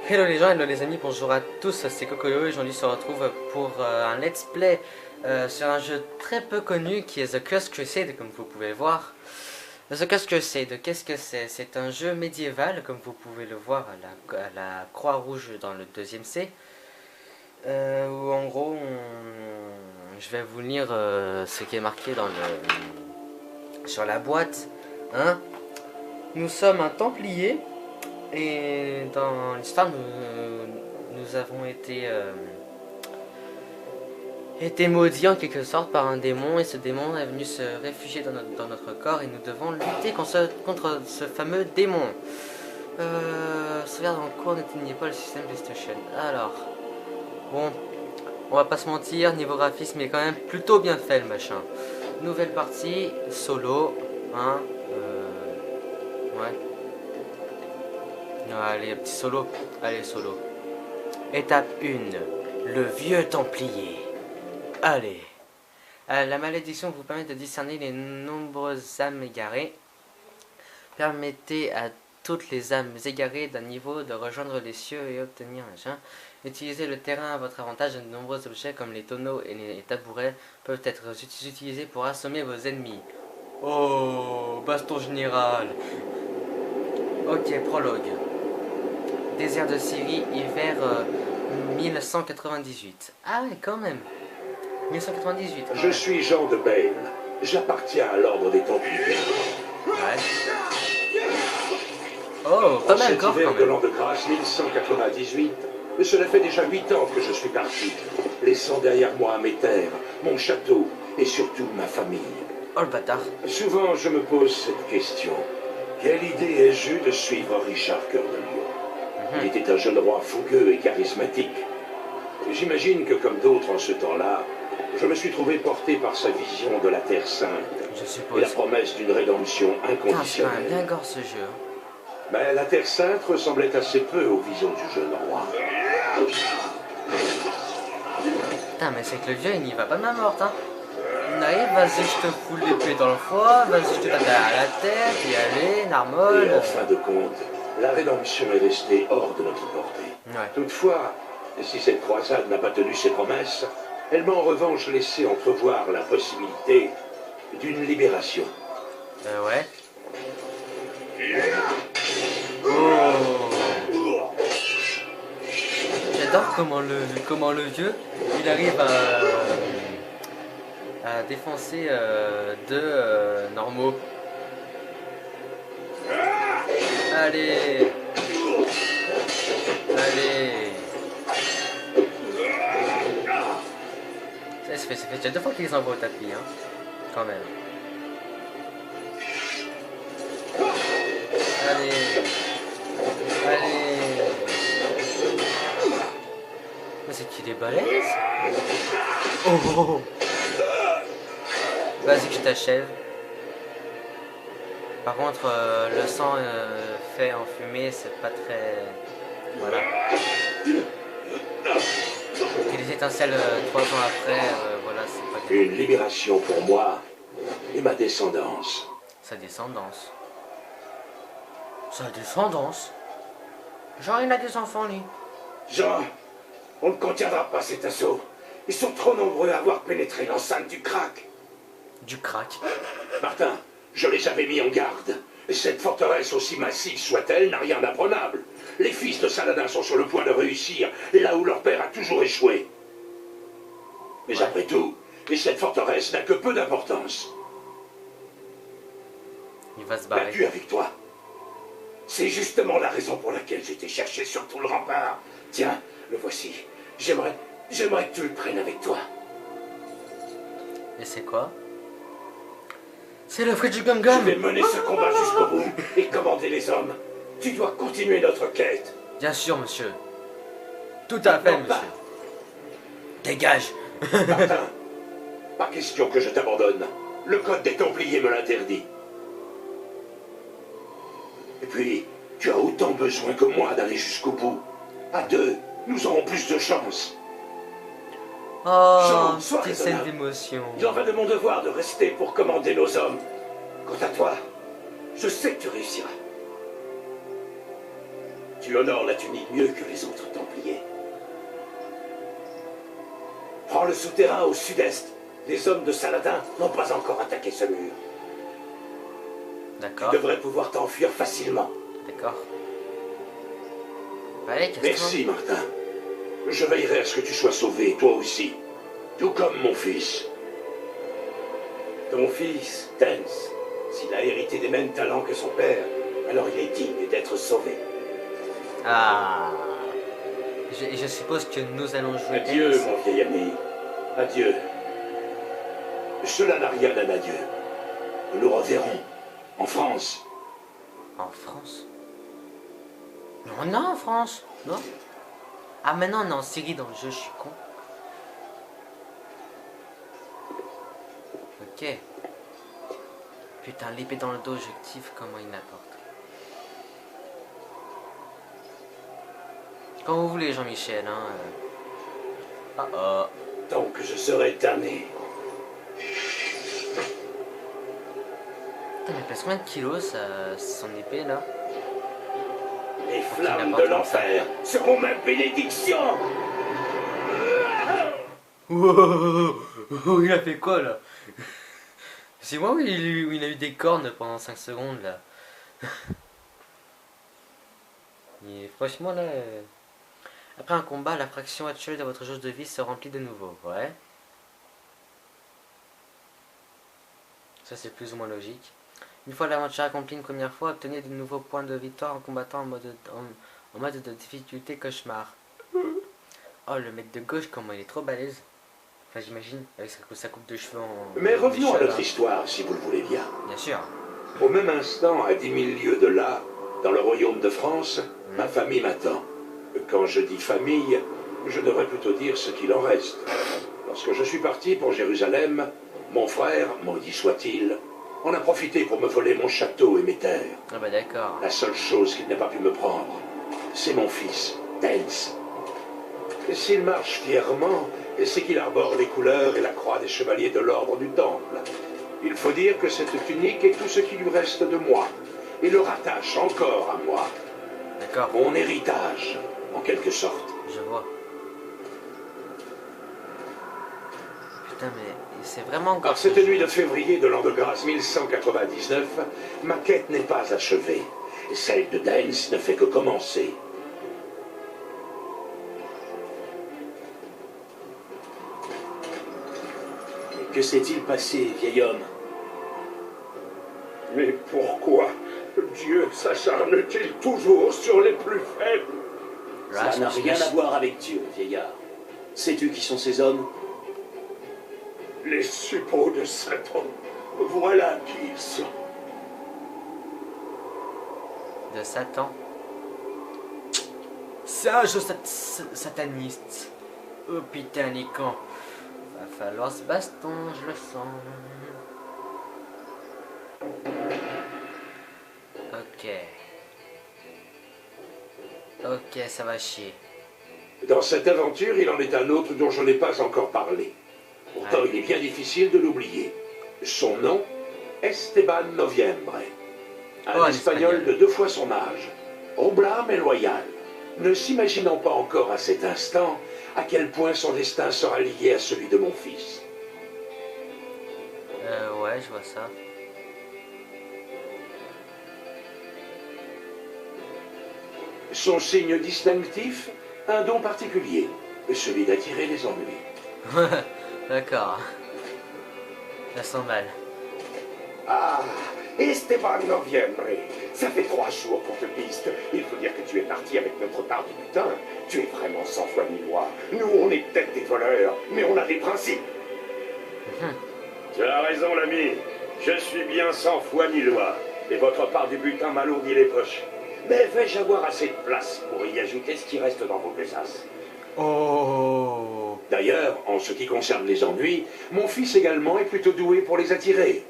Hello les gens, hello les amis, bonjour à tous, c'est Cocoyo et aujourd'hui on se retrouve pour un let's play sur un jeu très peu connu qui est The Cursed Crusade comme vous pouvez le voir. The Cursed Crusade, qu'est-ce que c'est? C'est un jeu médiéval comme vous pouvez le voir à la croix rouge dans le deuxième C. Où en gros, je vais vous lire ce qui est marqué sur la boîte. Hein? Nous sommes un templier. Et dans l'histoire, nous avons été maudits en quelque sorte par un démon, et ce démon est venu se réfugier dans notre corps, et nous devons lutter contre ce fameux démon. Sauvegarde en cours, n'éteignez pas le système PlayStation. Alors, bon, on va pas se mentir, niveau graphisme, il est quand même plutôt bien fait le machin. Nouvelle partie, solo, hein, ouais. Allez, un petit solo. Allez, solo. Étape 1. Le vieux templier. Allez. La malédiction vous permet de discerner les nombreuses âmes égarées. Permettez à toutes les âmes égarées d'un niveau de rejoindre les cieux et obtenir un machin. Utilisez le terrain à votre avantage. De nombreux objets comme les tonneaux et les tabourets peuvent être utilisés pour assommer vos ennemis. Oh, baston général. Ok, prologue. Désert de Syrie, hiver 1198. Ah ouais, quand même. 1198. Je suis Jean de Bale. J'appartiens à l'ordre des Templiers. Ouais. Oh, pas mal encore Cet hiver quand de même. l'an de grâce 1198, cela fait déjà 8 ans que je suis parti, laissant derrière moi mes terres, mon château et surtout ma famille. Oh le bâtard. Souvent, je me pose cette question. Quelle idée ai-je eue de suivre Richard Cœur de Lion? Il était un jeune roi fougueux et charismatique. J'imagine que comme d'autres en ce temps-là, je me suis trouvé porté par sa vision de la Terre Sainte Je et suppose. la promesse d'une rédemption Putain, c'est quand même inconditionnelle. bien gore ce jeu. Mais la Terre Sainte ressemblait assez peu aux visions du jeune roi. Putain, mais c'est que le vieux il n'y va pas de main morte, hein. Il arrive, vas-y, je te fous l'épée dans le foie, vas-y, je te tape à la tête, et allez, narmole. Et en fin de compte, la rédemption est restée hors de notre portée. Ouais. Toutefois, si cette croisade n'a pas tenu ses promesses, elle m'a en revanche laissé entrevoir la possibilité d'une libération. Ouais. Oh. J'adore comment le vieux, il arrive à défoncer deux normaux. Allez. Allez. Ça fait déjà 2 fois qu'ils les envoient au tapis, hein. Quand même. Allez. Allez. Mais c'est qu'il est balèze. Oh, oh, oh. Vas-y que je t'achève. Par contre, le sang fait en fumée, c'est pas très... Voilà. Et les étincelles 3 ans après, voilà, c'est pas Une libération pour moi et ma descendance. sa descendance. Sa descendance. Genre il a des enfants lui. Jean, on ne contiendra pas cet assaut. Ils sont trop nombreux à avoir pénétré l'enceinte du crack. Du crack. Martin, je les avais mis en garde. Cette forteresse, aussi massive soit-elle, n'a rien d'apprenable. Les fils de Saladin sont sur le point de réussir, là où leur père a toujours échoué. Mais après tout, cette forteresse n'a que peu d'importance. Il va se barrer. Battu avec toi. C'est justement la raison pour laquelle j'étais cherché sur tout le rempart. Tiens, le voici. J'aimerais que tu le prennes avec toi. Et c'est quoi? C'est le fruit du Je gum-gum. vais mener ce combat jusqu'au bout et commander les hommes. Tu dois continuer notre quête. Bien sûr, monsieur. Tout à fait, Non, pas. monsieur. Dégage. Martin, pas question que je t'abandonne. Le code des Templiers me l'interdit. Et puis, tu as autant besoin que moi d'aller jusqu'au bout. À deux, nous aurons plus de chance. Oh, Jean, sois petite scène raisonnable. d'émotion. Il en va de mon devoir de rester pour commander nos hommes. Quant à toi, je sais que tu réussiras. Tu honores la tunique mieux que les autres Templiers. Prends le souterrain au sud-est. Les hommes de Saladin n'ont pas encore attaqué ce mur. D'accord. Tu devrais pouvoir t'enfuir facilement. D'accord. Allez, casse-toi. Merci, Martin. Je veillerai à ce que tu sois sauvé, toi aussi. Tout comme mon fils. Ton fils, Dance, s'il a hérité des mêmes talents que son père, alors il est digne d'être sauvé. Ah. Je suppose que nous allons jouer. Adieu, mon vieil ami. Adieu. Cela n'a rien d'un adieu. Nous nous reverrons. En France. En France? Non, on est en France. Non. Ah, maintenant on est en Syrie dans le jeu, je suis con. Ok. Putain, l'épée dans le dos, je kiffe comment il l'apporte. Quand vous voulez, Jean-Michel, hein. Donc je serai damné. Putain, mais pèse combien de kilos, son épée, là? Les flammes de l'enfer seront ma bénédiction. Wow, il a fait quoi, là? C'est moi où il a eu des cornes pendant 5 secondes, là. Et franchement, là... Après un combat, la fraction actuelle de votre jauge de vie se remplit de nouveau. Ouais. Ça, c'est plus ou moins logique. Une fois l'aventure accomplie une première fois, obtenez de nouveaux points de victoire en combattant en mode de difficulté cauchemar. Oh, le mec de gauche, comment il est trop balèze. Enfin, j'imagine, avec sa coupe de cheveux en... Mais revenons à notre histoire, si vous le voulez bien. Bien sûr. Au même instant, à 10 000 lieues de là, dans le royaume de France, ma famille m'attend. Quand je dis famille, je devrais plutôt dire ce qu'il en reste. Lorsque je suis parti pour Jérusalem, mon frère, maudit soit-il, en a profité pour me voler mon château et mes terres. Ah bah d'accord. La seule chose qu'il n'a pas pu me prendre, c'est mon fils, Dance. Et s'il marche fièrement, c'est qu'il arbore les couleurs et la croix des chevaliers de l'ordre du Temple. Il faut dire que cette tunique est tout ce qui lui reste de moi, et le rattache encore à moi. D'accord. Mon héritage, en quelque sorte. Je vois. Putain, mais c'est vraiment encore... Par cette nuit de février de l'an de grâce 1199, ma quête n'est pas achevée. Celle de Dance ne fait que commencer. Mais que s'est-il passé, vieil homme? Mais pourquoi Dieu s'acharne-t-il toujours sur les plus faibles? Ça n'a rien à voir avec Dieu, vieillard. Sais-tu qui sont ces hommes? Les suppôts de Satan. Voilà qui ils sont. De Satan. Sage sataniste. Oh putain, les cons. Va falloir ce baston, je le sens. Ok. Ok, ça va chier. Dans cette aventure, il en est un autre dont je n'ai pas encore parlé. Pourtant, Ouais. il est bien difficile de l'oublier. Son nom, Esteban Noviembre. Un espagnol de 2 fois son âge. Au blâme et loyal. Ne s'imaginant pas encore à cet instant à quel point son destin sera lié à celui de mon fils. Ouais, je vois ça. Son signe distinctif, un don particulier, celui d'attirer les ennuis. D'accord. Ça sent mal. Ah, Esteban Noviembre, ça fait 3 jours qu'on te piste. Il faut dire que tu es parti avec notre part du butin. Tu es vraiment sans foi ni loi. Nous, on est peut-être des voleurs, mais on a des principes. Tu as raison, l'ami. Je suis bien sans foi ni loi. Et votre part du butin m'alourdit les poches. Mais vais-je avoir assez de place pour y ajouter ce qui reste dans vos besaces? Oh. D'ailleurs, en ce qui concerne les ennuis, mon fils également est plutôt doué pour les attirer.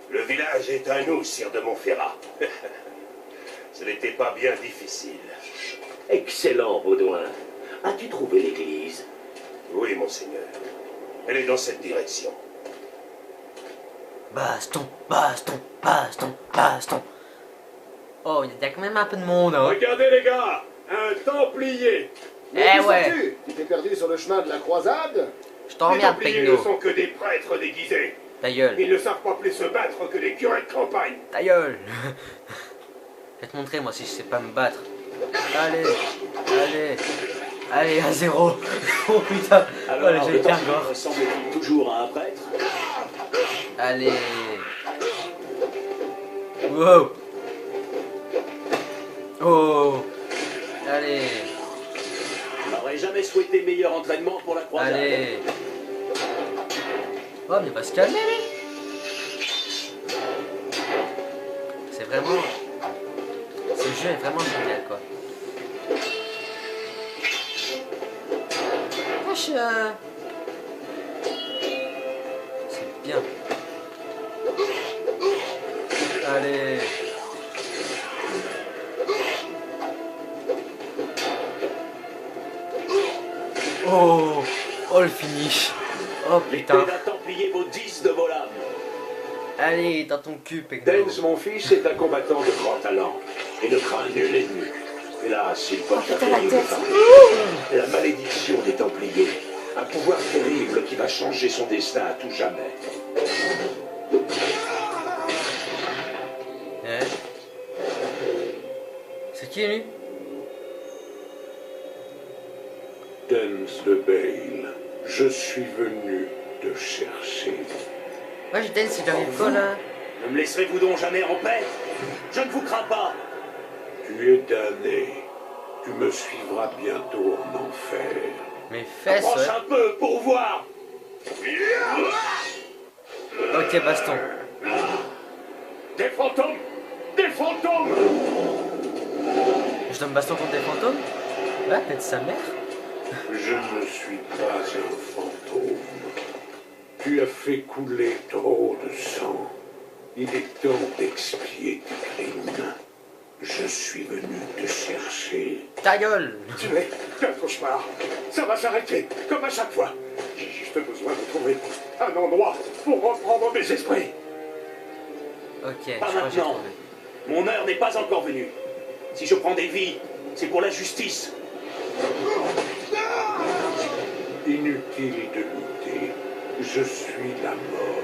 Le village est à nous, sire de Montferrat. Ce n'était pas bien difficile. Excellent, Baudouin. As-tu trouvé l'église? Oui, monseigneur. Elle est dans cette direction. Baston, baston, baston, baston. Oh, il y a quand même un peu de monde, hein. Regardez les gars, un Templier. Eh ouais. Tu t'es perdu sur le chemin de la croisade? Je Les t'emmerde, Templiers ne Pegno. sont que des prêtres déguisés. Ta gueule, Ils ne savent pas plus se battre que les curés de campagne. ta gueule. Je vais te montrer, moi, si je sais pas me battre. Allez, allez, allez, à 0. Oh putain, oh, Alors, j'ai le été Templier encore. ressemble-t-il toujours à un prêtre? Allez. Wow. Oh. Allez. Je n'aurais jamais souhaité meilleur entraînement pour la croisade. Allez. Oh, mais il va se calmer, lui. C'est vraiment... Ce jeu est vraiment génial, quoi. Wesh, c'est bien. Allez. Oh. Oh, le finish. Oh, L'épée putain. d'un Templier vaut 10 de vos lames. Allez, dans ton cul, Pegno. Dens, mon fils, est un combattant de grand talent et ne craint nul ennemi. Hélas, il porte un terrible fardeau. La malédiction des Templiers, un pouvoir terrible qui va changer son destin à tout jamais. Ouais. C'est qui, lui? Dens de Bale, je suis venu te chercher. Ouais, je t'aide si j'arrive quoi, là? Ne me laisserez-vous donc jamais en paix? Je ne vous crains pas. Tu es damné. Tu me suivras bientôt en enfer. Mes fesses, Approche ouais. un peu pour voir. Ok, baston. Des fantômes! Des fantômes! Je donne baston contre des fantômes? Ouais, peut-être sa mère? Je ne suis pas un fantôme. Tu as fait couler trop de sang. Il est temps d'expier tes crimes. Je suis venu te chercher. Ta gueule! Tu es un cauchemar. Ça va s'arrêter, comme à chaque fois. J'ai juste besoin de trouver un endroit pour reprendre mes esprits. Ok, je Pas crois que j'ai maintenant. trouvé. Mon heure n'est pas encore venue. Si je prends des vies, c'est pour la justice. Inutile de lutter. Je suis la mort.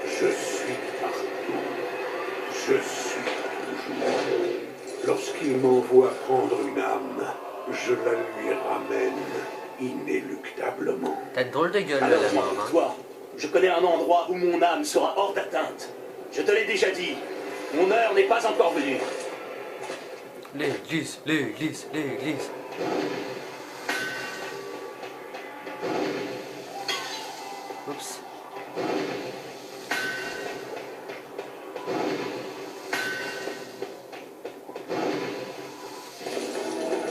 Je suis partout. Je suis toujours. Lorsqu'il m'envoie prendre une âme, je la lui ramène inéluctablement. T'as une drôle de gueule, Alors, la je mort, m'en hein. toi. Je connais un endroit où mon âme sera hors d'atteinte. Je te l'ai déjà dit. Mon heure n'est pas encore venue. L'église, l'église, l'église. Oups.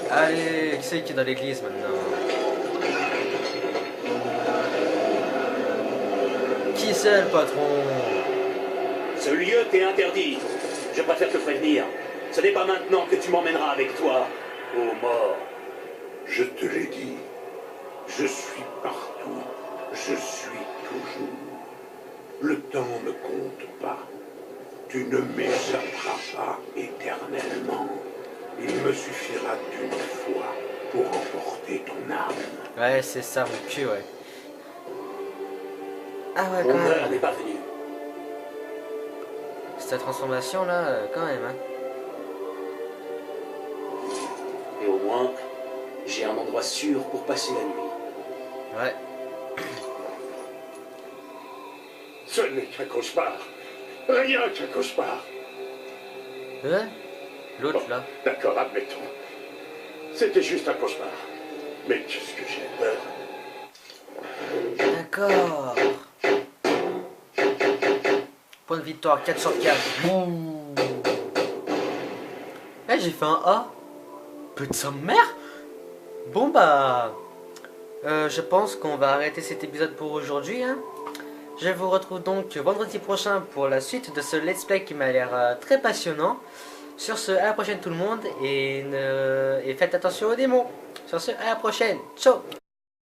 Allez, qui c'est qui est dans l'église maintenant? Qui c'est le patron? Ce lieu t'est interdit. Je préfère te prévenir. Ce n'est pas maintenant que tu m'emmèneras avec toi aux morts. Je te l'ai dit. Je suis partout. Je suis toujours. Le temps ne compte pas. Tu ne m'échapperas pas éternellement. Il me suffira d'une fois pour emporter ton âme. Ouais, c'est ça, mon cul, ouais. Ah ouais, quand Mon heure même. n'est pas venue. Cette transformation là, quand même, hein. Et au moins, j'ai un endroit sûr pour passer la nuit. Ouais. Ce n'est qu'un cauchemar. Rien qu'un cauchemar. Hein? L'autre là. D'accord, admettons. C'était juste un cauchemar. Mais qu'est-ce que j'ai peur. D'accord. Point de victoire, 4 sur 4. Bouh. Eh, j'ai fait un A. Peu de sa mère. Bon bah... je pense qu'on va arrêter cet épisode pour aujourd'hui, hein. Je vous retrouve donc vendredi prochain pour la suite de ce let's play qui m'a l'air très passionnant. Sur ce, à la prochaine tout le monde et faites attention aux démons. Sur ce, à la prochaine. Ciao.